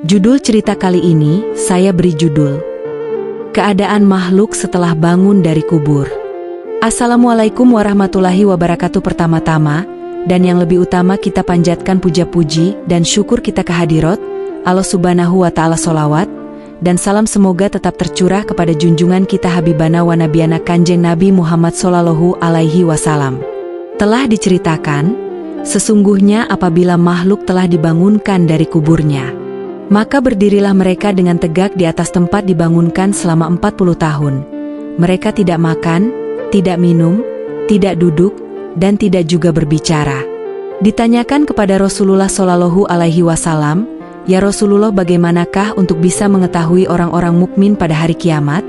Judul cerita kali ini saya beri judul Keadaan Makhluk Setelah Bangun dari Kubur. Assalamualaikum warahmatullahi wabarakatuh. Pertama-tama dan yang lebih utama kita panjatkan puja-puji dan syukur kita kehadirat Allah Subhanahu wa Ta'ala. Sholawat dan salam semoga tetap tercurah kepada junjungan kita Habibana wa Nabiana Kanjeng Nabi Muhammad Sallallahu Alaihi Wasallam. Telah diceritakan, sesungguhnya apabila makhluk telah dibangunkan dari kuburnya, maka berdirilah mereka dengan tegak di atas tempat dibangunkan selama 40 tahun. Mereka tidak makan, tidak minum, tidak duduk, dan tidak juga berbicara. Ditanyakan kepada Rasulullah Shallallahu Alaihi Wasallam, "Ya Rasulullah, bagaimanakah untuk bisa mengetahui orang-orang mukmin pada hari kiamat?"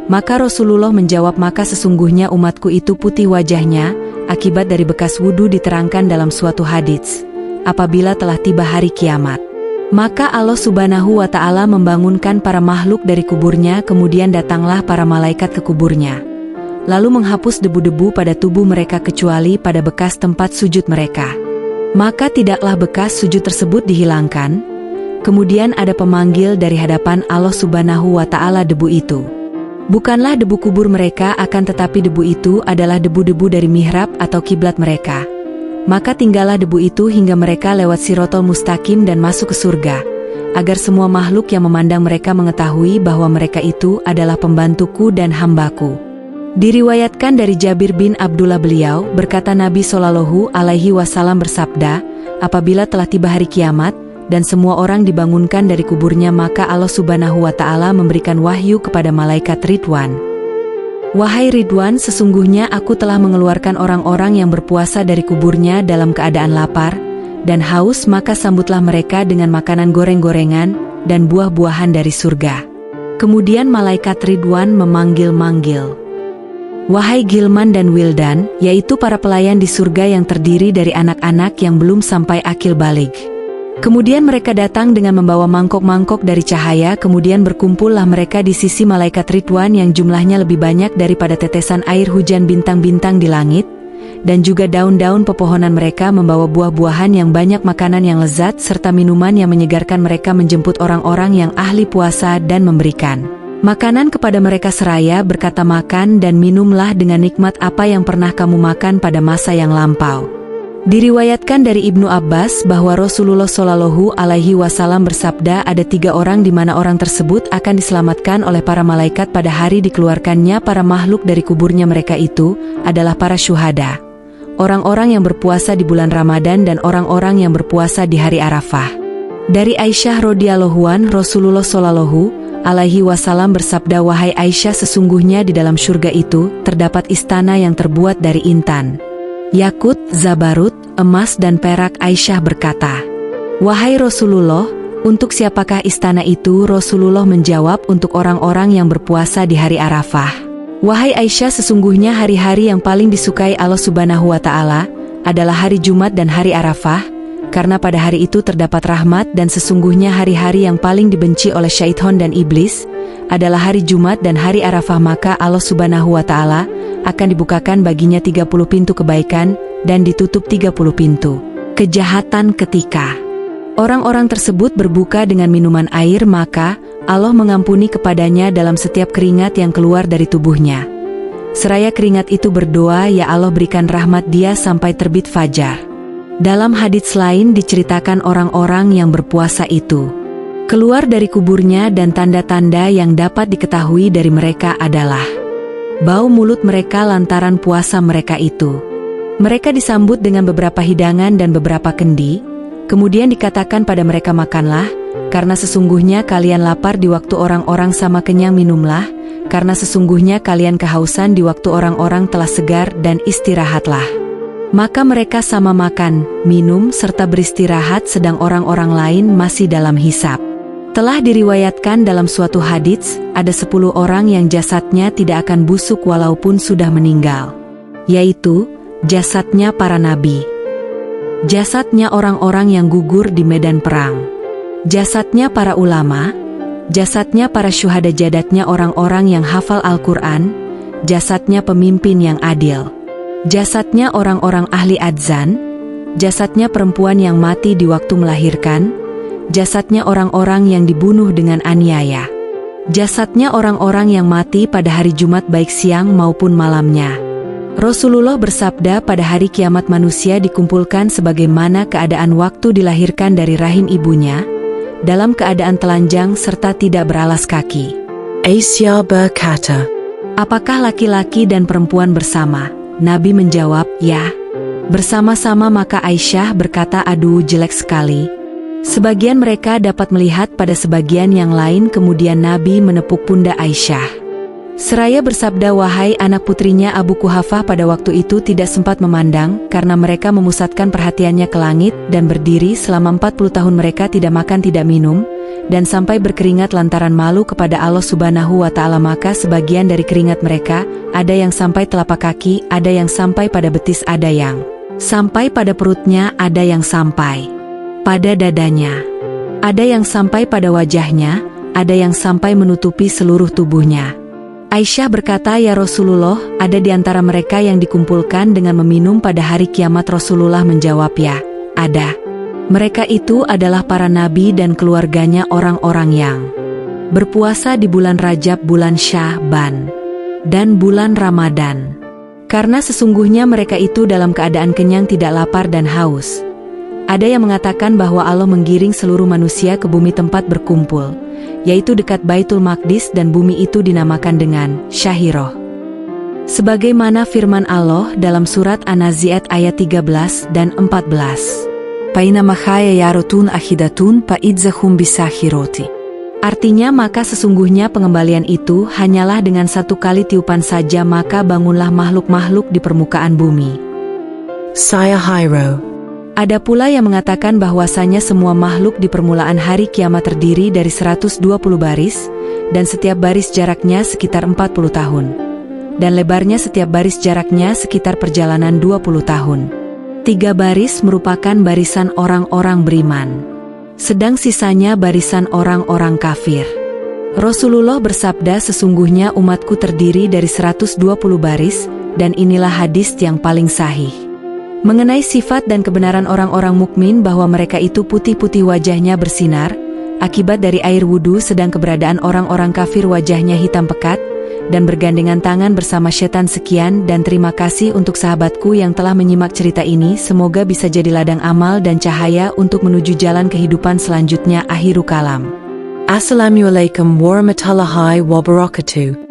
Maka Rasulullah menjawab, "Maka sesungguhnya umatku itu putih wajahnya, akibat dari bekas wudhu." Diterangkan dalam suatu hadits, apabila telah tiba hari kiamat, maka Allah Subhanahu wa Ta'ala membangunkan para makhluk dari kuburnya, kemudian datanglah para malaikat ke kuburnya, lalu menghapus debu-debu pada tubuh mereka kecuali pada bekas tempat sujud mereka. Maka tidaklah bekas sujud tersebut dihilangkan. Kemudian ada pemanggil dari hadapan Allah Subhanahu wa Ta'ala. Debu itu bukanlah debu kubur mereka, akan tetapi debu itu adalah debu-debu dari mihrab atau kiblat mereka. Maka tinggallah debu itu hingga mereka lewat Sirotol Mustaqim dan masuk ke surga, agar semua makhluk yang memandang mereka mengetahui bahwa mereka itu adalah pembantuku dan hambaku. Diriwayatkan dari Jabir bin Abdullah, beliau berkata, Nabi Shallallahu Alaihi Wasallam bersabda, apabila telah tiba hari kiamat dan semua orang dibangunkan dari kuburnya, maka Allah Subhanahu wa Ta'ala memberikan wahyu kepada malaikat Ridwan. "Wahai Ridwan, sesungguhnya aku telah mengeluarkan orang-orang yang berpuasa dari kuburnya dalam keadaan lapar dan haus, maka sambutlah mereka dengan makanan goreng-gorengan dan buah-buahan dari surga." Kemudian malaikat Ridwan memanggil-manggil, "Wahai Gilman dan Wildan," yaitu para pelayan di surga yang terdiri dari anak-anak yang belum sampai akil baligh. Kemudian mereka datang dengan membawa mangkok-mangkok dari cahaya, kemudian berkumpullah mereka di sisi malaikat Ridwan yang jumlahnya lebih banyak daripada tetesan air hujan bintang-bintang di langit, dan juga daun-daun pepohonan. Mereka membawa buah-buahan yang banyak, makanan yang lezat, serta minuman yang menyegarkan. Mereka menjemput orang-orang yang ahli puasa dan memberikan makanan kepada mereka seraya berkata, "Makan dan minumlah dengan nikmat apa yang pernah kamu makan pada masa yang lampau." Diriwayatkan dari Ibnu Abbas bahwa Rasulullah Shallallahu Alaihi Wasallam bersabda, ada 3 orang di mana orang tersebut akan diselamatkan oleh para malaikat pada hari dikeluarkannya para makhluk dari kuburnya. Mereka itu adalah para syuhada, orang-orang yang berpuasa di bulan Ramadan, dan orang-orang yang berpuasa di hari Arafah. Dari Aisyah radhiyallahu an, Rasulullah Shallallahu Alaihi Wasallam bersabda, "Wahai Aisyah, sesungguhnya di dalam surga itu terdapat istana yang terbuat dari intan, yakut, zabarut, emas dan perak." Aisyah berkata, "Wahai Rasulullah, untuk siapakah istana itu?" Rasulullah menjawab, "Untuk orang-orang yang berpuasa di hari Arafah." "Wahai Aisyah, sesungguhnya hari-hari yang paling disukai Allah Subhanahu wa Ta'ala adalah hari Jumat dan hari Arafah, karena pada hari itu terdapat rahmat, dan sesungguhnya hari-hari yang paling dibenci oleh syaitan dan iblis adalah hari Jumat dan hari Arafah. Maka Allah Subhanahu wa Ta'ala akan dibukakan baginya 30 pintu kebaikan dan ditutup 30 pintu kejahatan. Ketika orang-orang tersebut berbuka dengan minuman air, maka Allah mengampuni kepadanya dalam setiap keringat yang keluar dari tubuhnya. Seraya keringat itu berdoa, "Ya Allah, berikan rahmat dia sampai terbit fajar." Dalam hadits lain diceritakan orang-orang yang berpuasa itu keluar dari kuburnya, dan tanda-tanda yang dapat diketahui dari mereka adalah bau mulut mereka lantaran puasa mereka itu. Mereka disambut dengan beberapa hidangan dan beberapa kendi. Kemudian dikatakan pada mereka, "Makanlah, karena sesungguhnya kalian lapar di waktu orang-orang sama kenyang. Minumlah, karena sesungguhnya kalian kehausan di waktu orang-orang telah segar. Dan istirahatlah." Maka mereka sama makan, minum, serta beristirahat, sedang orang-orang lain masih dalam hisab. Telah diriwayatkan dalam suatu hadits, ada 10 orang yang jasadnya tidak akan busuk walaupun sudah meninggal, yaitu jasadnya para nabi, jasadnya orang-orang yang gugur di medan perang, jasadnya para ulama, jasadnya para syuhada, jasadnya orang-orang yang hafal Al-Quran, jasadnya pemimpin yang adil, jasadnya orang-orang ahli adzan, jasadnya perempuan yang mati di waktu melahirkan, jasadnya orang-orang yang dibunuh dengan aniaya. Jasadnya orang-orang yang mati pada hari Jumat baik siang maupun malamnya. Rasulullah bersabda pada hari kiamat manusia dikumpulkan sebagaimana keadaan waktu dilahirkan dari rahim ibunya, dalam keadaan telanjang serta tidak beralas kaki. Aisyah berkata, "Apakah laki-laki dan perempuan bersama?" Nabi menjawab, "Ya." Bersama-sama, maka Aisyah berkata, "Aduh, jelek sekali." Sebagian mereka dapat melihat pada sebagian yang lain, kemudian Nabi menepuk pundak Aisyah. Seraya bersabda, "Wahai anak putrinya Abu Kuhafah," pada waktu itu tidak sempat memandang, karena mereka memusatkan perhatiannya ke langit, dan berdiri selama 40 tahun mereka tidak makan tidak minum, dan sampai berkeringat lantaran malu kepada Allah Subhanahu wa Ta'ala. Maka sebagian dari keringat mereka, ada yang sampai telapak kaki, ada yang sampai pada betis, ada yang sampai pada perutnya, ada yang sampai pada dadanya, ada yang sampai pada wajahnya, ada yang sampai menutupi seluruh tubuhnya. Aisyah berkata, "Ya Rasulullah, ada di antara mereka yang dikumpulkan dengan meminum pada hari kiamat?" Rasulullah menjawab, "Ya, ada." Mereka itu adalah para nabi dan keluarganya, orang-orang yang berpuasa di bulan Rajab, bulan Sya'ban, dan bulan Ramadan. Karena sesungguhnya mereka itu dalam keadaan kenyang, tidak lapar dan haus. Ada yang mengatakan bahwa Allah menggiring seluruh manusia ke bumi tempat berkumpul, yaitu dekat Baitul Maqdis, dan bumi itu dinamakan dengan Syahiroh. Sebagaimana firman Allah dalam surat An-Nazi'at ayat 13 dan 14. "Paina makhaya yarotun akhidatun pa'idzahum bisahiroti." Artinya, maka sesungguhnya pengembalian itu hanyalah dengan satu kali tiupan saja, maka bangunlah makhluk-makhluk di permukaan bumi. Saya Hairo. Ada pula yang mengatakan bahwasanya semua makhluk di permulaan hari kiamat terdiri dari 120 baris, dan setiap baris jaraknya sekitar 40 tahun. Dan lebarnya setiap baris jaraknya sekitar perjalanan 20 tahun. 3 baris merupakan barisan orang-orang beriman, sedang sisanya barisan orang-orang kafir. Rasulullah bersabda, "Sesungguhnya umatku terdiri dari 120 baris, dan inilah hadis yang paling sahih." Mengenai sifat dan kebenaran orang-orang mukmin, bahwa mereka itu putih-putih wajahnya bersinar akibat dari air wudhu, sedang keberadaan orang-orang kafir wajahnya hitam pekat dan bergandengan tangan bersama setan. Sekian dan terima kasih untuk sahabatku yang telah menyimak cerita ini. Semoga bisa jadi ladang amal dan cahaya untuk menuju jalan kehidupan selanjutnya. Akhirul kalam. Assalamualaikum warahmatullahi wabarakatuh.